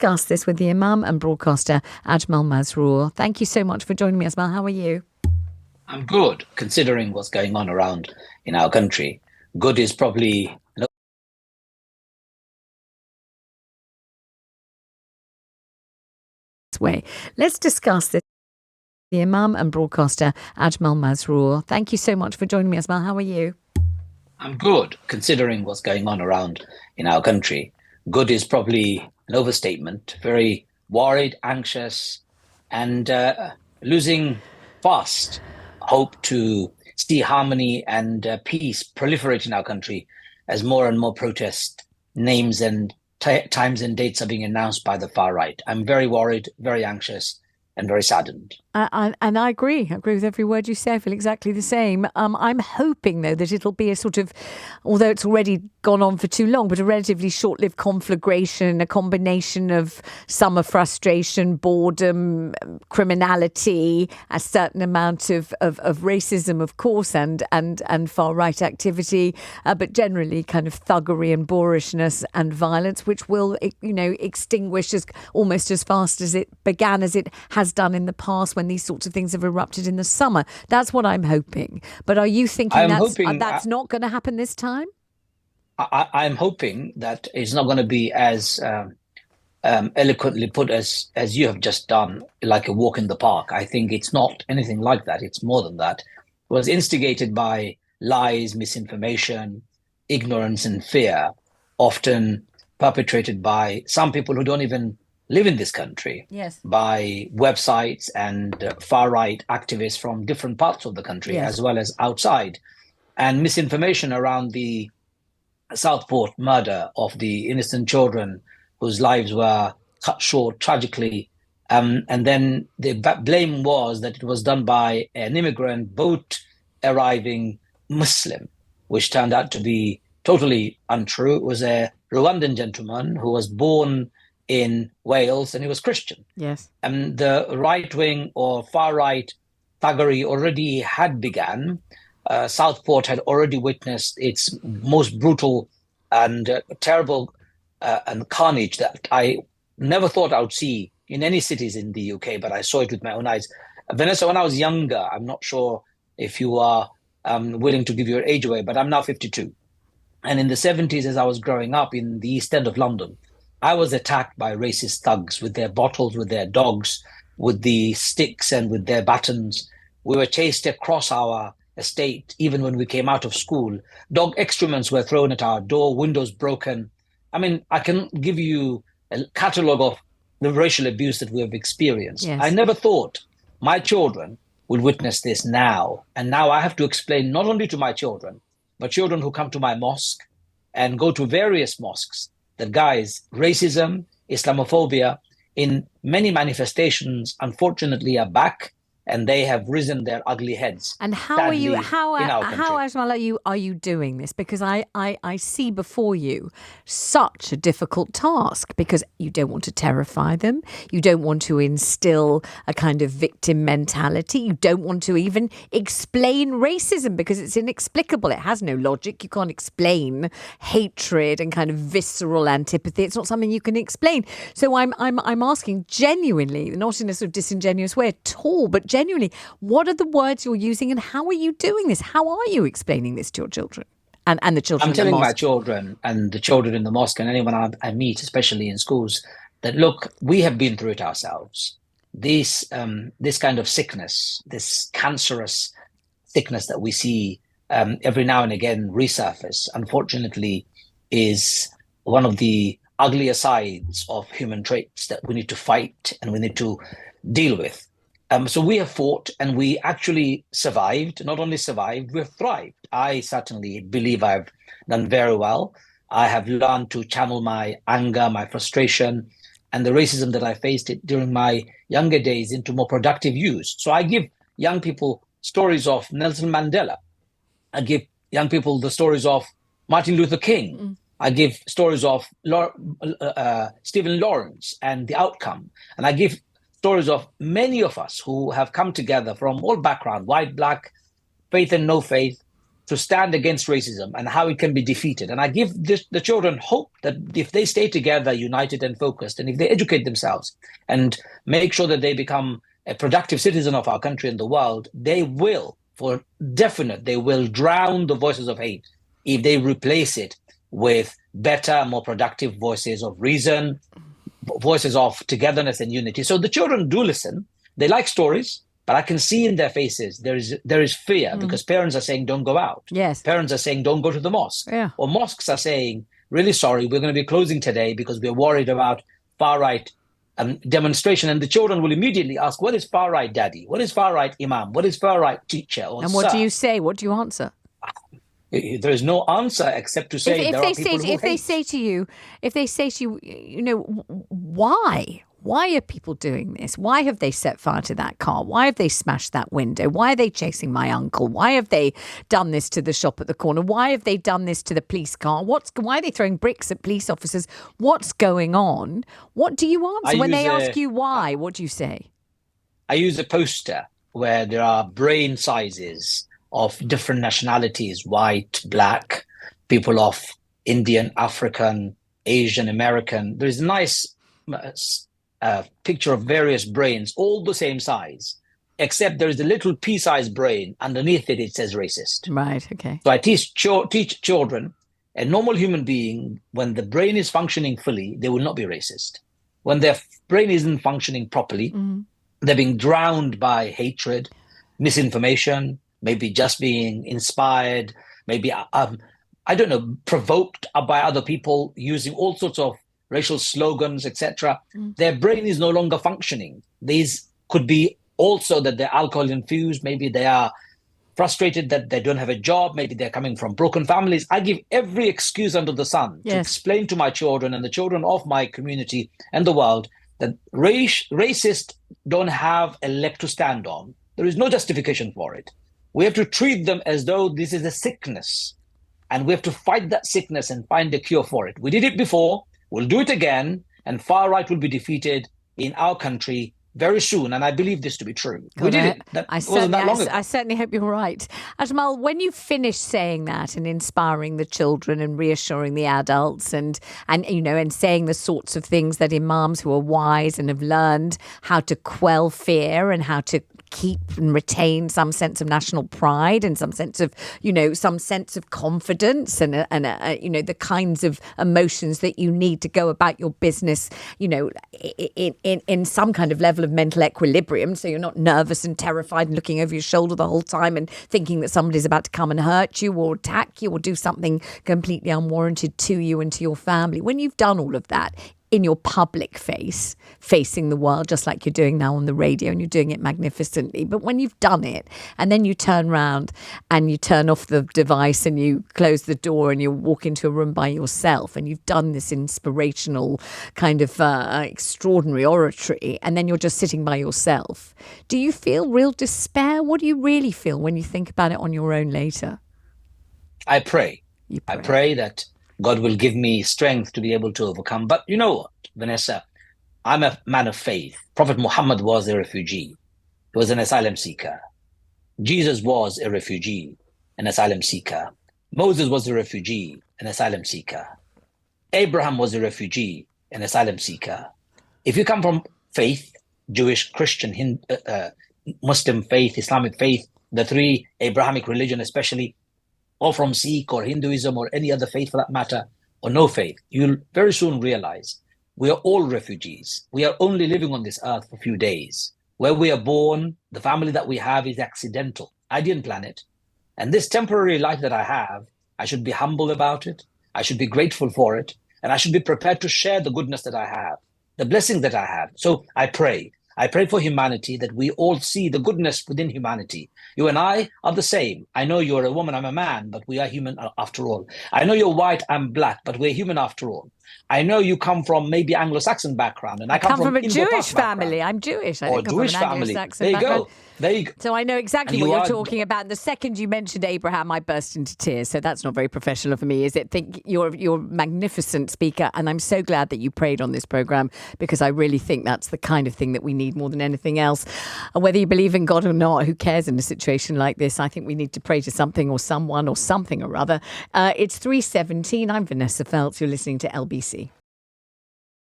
discuss this with the Imam and broadcaster Ajmal Masroor. Thank you so much for joining me, Ajmal. How are you? I'm good, considering what's going on around in our country. Good is probably Way. Let's discuss this. The Imam and broadcaster Ajmal Masroor. Thank you so much for joining me, Ajmal. How are you? I'm good, considering what's going on around in our country. Good is probably an overstatement. Very worried, anxious, and losing fast hope to see harmony and peace proliferate in our country as more and more protest names and times and dates are being announced by the far right. I'm very worried, very anxious, and very saddened. And I agree. I agree with every word you say. I feel exactly the same. I'm hoping, though, that it'll be a sort of, although it's already gone on for too long, but a relatively short-lived conflagration, a combination of summer frustration, boredom, criminality, a certain amount of racism, of course, and far-right activity, but generally kind of thuggery and boorishness and violence, which will, extinguish almost as fast as it began, as it has done in the past when these sorts of things have erupted in the summer. That's what I'm hoping. But are you thinking that's not going to happen this time? I'm hoping that it's not going to be as eloquently put as you have just done, like a walk in the park. I think it's not anything like that. It's more than that. It was instigated by lies, misinformation, ignorance, and fear, often perpetrated by some people who don't even live in this country. Yes. By websites and far-right activists from different parts of the country, Yes. as well as outside, and misinformation around the Southport murder of the innocent children whose lives were cut short tragically. And then the blame was that it was done by an immigrant boat arriving Muslim, which turned out to be totally untrue. It was a Rwandan gentleman who was born in Wales, and he was Christian. Yes. And the right-wing or far-right thuggery already had begun. Southport had already witnessed its most brutal and terrible and carnage that I never thought I would see in any cities in the UK, but I saw it with my own eyes. Vanessa, when I was younger, I'm not sure if you are willing to give your age away, but I'm now 52. And in the 70s, as I was growing up in the East End of London, I was attacked by racist thugs with their bottles, with their dogs, with the sticks and with their batons. We were chased across our estate, even when we came out of school. Dog excrements were thrown at our door, windows broken. I mean, I can give you a catalogue of the racial abuse that we have experienced. Yes. I never thought my children would witness this now. And now I have to explain not only to my children, but children who come to my mosque and go to various mosques, that, guys, racism, Islamophobia, in many manifestations, unfortunately, are back, and they have risen their ugly heads. And how Ajmal, are you doing this? Because I see before you such a difficult task, because you don't want to terrify them. You don't want to instill a kind of victim mentality. You don't want to even explain racism, because it's inexplicable. It has no logic. You can't explain hatred and kind of visceral antipathy. It's not something you can explain. So I'm asking genuinely, not in a sort of disingenuous way at all, but genuinely, what are the words you're using and how are you doing this? How are you explaining this to your children and the children I'm in the telling mosque? my children and the children in the mosque and anyone I meet, especially in schools, that, look, we have been through it ourselves. This kind of sickness, this cancerous sickness that we see every now and again resurface, unfortunately, is one of the uglier sides of human traits that we need to fight and we need to deal with. So we have fought and we actually survived. Not only survived, we've thrived. I certainly believe I've done very well. I have learned to channel my anger, my frustration, and the racism that I faced during my younger days into more productive use. So I give young people stories of Nelson Mandela. I give young people the stories of Martin Luther King. Mm. I give stories of Stephen Lawrence and the outcome. And I give stories of many of us who have come together from all backgrounds, white, black, faith and no faith, to stand against racism and how it can be defeated. And I give the children hope that if they stay together, united and focused, and if they educate themselves and make sure that they become a productive citizen of our country and the world, they will, for definite, they will drown the voices of hate if they replace it with better, more productive voices of reason, voices of togetherness and unity. So the children do listen. They like stories. But I can see in their faces there is fear because parents are saying, don't go out. Yes. Parents are saying, don't go to the mosque. Yeah. Or mosques are saying, really sorry, we're going to be closing today because we're worried about far-right demonstration. And the children will immediately ask, what is far-right, daddy? What is far-right, imam? What is far-right, teacher? Or and what sir? do you say? What do you answer? There is no answer except to say if they say to you, you know, why? Why are people doing this? Why have they set fire to that car? Why have they smashed that window? Why are they chasing my uncle? Why have they done this to the shop at the corner? Why have they done this to the police car? Why are they throwing bricks at police officers? What's going on? What do you answer when they ask you why? What do you say? I use a poster where there are brain sizes of different nationalities, white, black, people of Indian, African, Asian, American. There is a nice picture of various brains, all the same size, except there is a little pea-sized brain. Underneath it, it says racist. Right, okay. So I teach children, a normal human being, when the brain is functioning fully, they will not be racist. When their brain isn't functioning properly, they're being drowned by hatred, misinformation, maybe just being inspired, maybe, I don't know, provoked by other people using all sorts of racial slogans, etc. Their brain is no longer functioning. These could be also that they're alcohol infused. Maybe they are frustrated that they don't have a job. Maybe they're coming from broken families. I give every excuse under the sun to explain to my children and the children of my community and the world that racists don't have a leg to stand on. There is no justification for it. We have to treat them as though this is a sickness, and we have to fight that sickness and find a cure for it. We did it before. We'll do it again, and far right will be defeated in our country very soon. And I believe this to be true. We did it. That wasn't that long ago. I certainly hope you're right. Ajmal, when you finish saying that and inspiring the children and reassuring the adults and you know, and saying the sorts of things that imams who are wise and have learned how to quell fear and how to keep and retain some sense of national pride and some sense of, you know, some sense of confidence and you know, the kinds of emotions that you need to go about your business, you know, in some kind of level of mental equilibrium, so you're not nervous and terrified and looking over your shoulder the whole time and thinking that somebody's about to come and hurt you or attack you or do something completely unwarranted to you and to your family. When you've done all of that in your public face, facing the world, just like you're doing now on the radio, and you're doing it magnificently. But when you've done it, and then you turn around and you turn off the device and you close the door and you walk into a room by yourself, and you've done this inspirational kind of extraordinary oratory, and then you're just sitting by yourself, do you feel real despair? What do you really feel when you think about it on your own later? I pray. You pray. I pray that God will give me strength to be able to overcome. But you know what, Vanessa, I'm a man of faith. Prophet Muhammad was a refugee. He was an asylum seeker. Jesus was a refugee, an asylum seeker. Moses was a refugee, an asylum seeker. Abraham was a refugee, an asylum seeker. If you come from faith, Jewish, Christian, Muslim faith, Islamic faith, the three Abrahamic religion especially, or from Sikh or Hinduism or any other faith for that matter, or no faith, you'll very soon realize we are all refugees. We are only living on this earth for a few days. Where we are born, the family that we have is accidental. I didn't plan it. And this temporary life that I have, I should be humble about it. I should be grateful for it. And I should be prepared to share the goodness that I have, the blessings that I have. So I pray. I pray for humanity, that we all see the goodness within humanity. You and I are the same. I know you're a woman, I'm a man, but we are human after all. I know you're white, I'm black, but we're human after all. I know you come from maybe Anglo-Saxon background, and I come from a Indo-Pak Jewish family. background, I'm Jewish. I or don't come Jewish from an family. Anglo-Saxon There you background. go. There you go. So I know exactly And what you you're are talking about. The second you mentioned Abraham, I burst into tears. So that's not very professional of me, is it? Think you're a magnificent speaker, and I'm so glad that you prayed on this program, because I really think that's the kind of thing that we need more than anything else. And whether you believe in God or not, who cares in a situation like this? I think we need to pray to something or someone or something or other. It's 3:17. I'm Vanessa Feltz. You're listening to LBC.